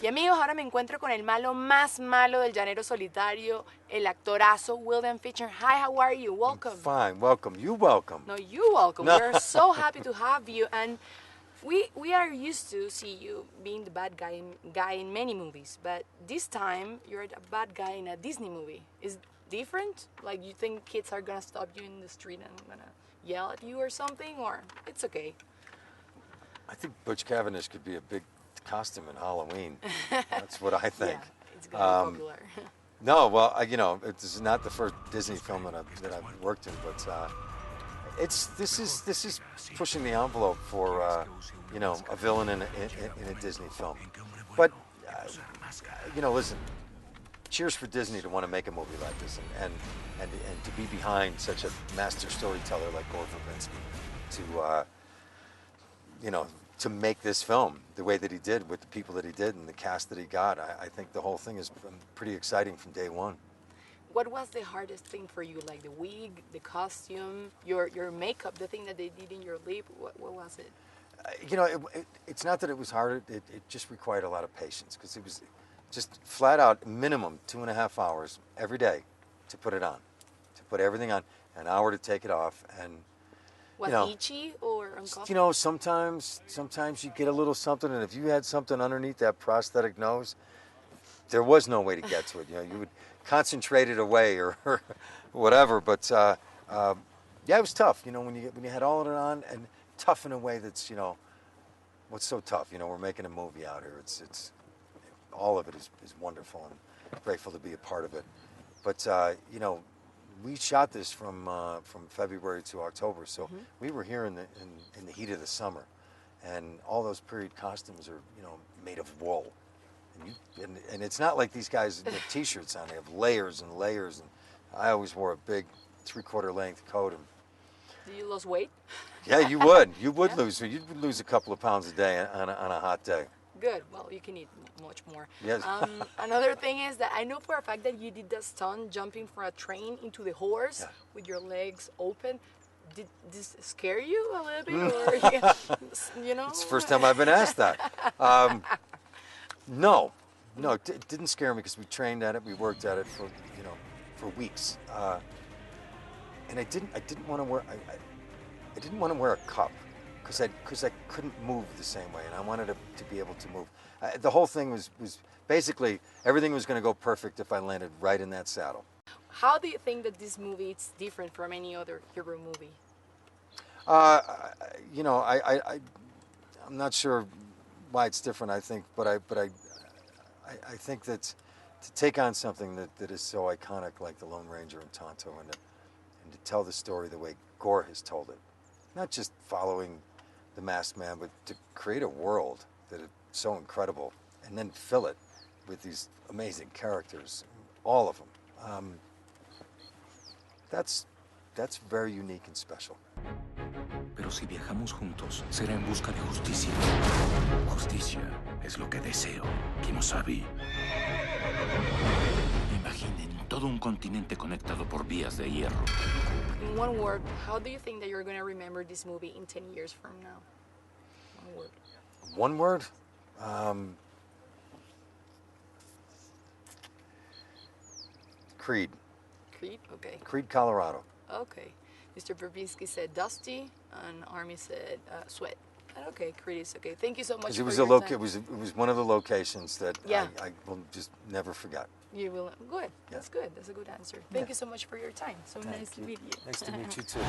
Y amigos, ahora me encuentro con el malo más malo del Llanero Solitario, el actorazo William Fichtner. Hi, how are you? Welcome. Fine, welcome. You welcome. No, you welcome. No. We're so happy to have you, and we are used to see you being the bad guy in many movies, but this time you're a bad guy in a Disney movie. Is different? Like, you think kids are gonna stop you in the street and gonna yell at you or something, or it's okay? I think Butch Cavendish could be a big costume in Halloween. That's what I think. Yeah, it's gonna be popular. No, well, this is not the first Disney film that I've worked in, but this is pushing the envelope for a villain in a Disney film. But listen, cheers for Disney to want to make a movie like this and to be behind such a master storyteller like Gore Verbinski to make this film the way that he did with the people that he did and the cast that he got. I think the whole thing is pretty exciting from day one. What was the hardest thing for you? Like the wig, the costume, your makeup, the thing that they did in your lip? What was it? It's not that it was hard. It just required a lot of patience because it was just flat out minimum 2.5 hours every day to put it on, to put everything on, an hour to take it off, and was itchy or uncomfortable? Sometimes you get a little something, and if you had something underneath that prosthetic nose, there was no way to get to it. You would concentrate it away or whatever. But it was tough. When you had all of it on, and tough in a way that's what's so tough. We're making a movie out here. It's all of it is wonderful, and grateful to be a part of it. But we shot this from February to October, so we were here in the heat of the summer, and all those period costumes are made of wool, and it's not like these guys have t-shirts on. They have layers and layers, and I always wore a big 3/4 length coat. And do you lose weight? Yeah, you would. You would Yeah. lose. You'd lose a couple of pounds a day on a hot day. Good. Well, you can eat much more. Yes. Another thing is that I know for a fact that you did the stunt jumping from a train into the horse with your legs open. Did this scare you a little bit, or It's the first time I've been asked that. No, it didn't scare me because we trained at it. We worked at it for weeks, and I didn't want to wear. I didn't want to wear a cup. Because I couldn't move the same way, and I wanted to be able to move. The whole thing was basically everything was going to go perfect if I landed right in that saddle. How do you think that this movie is different from any other hero movie? I'm not sure why it's different. I think, but I think that to take on something that is so iconic like the Lone Ranger and Tonto, and to tell the story the way Gore has told it, not just following the masked man, but to create a world that is so incredible and then fill it with these amazing characters, all of them. That's very unique and special. Pero si viajamos juntos, será en busca de justicia. Justicia es lo que deseo, Kimosabi. Imaginen todo un continente conectado por vías de hierro. In one word, how do you think that you're going to remember this movie in 10 years from now? One word. One word? Creed. Creed? Okay. Creed, Colorado. Okay. Mr. Verbinski said dusty, and Army said sweat. Okay, Creed is okay. Thank you so much for your time. It was one of the locations that Yeah. I will just never forget. You will. Good. Yeah. That's good. That's a good answer. Thank you so much for your time. So nice to meet you. Nice to meet you too.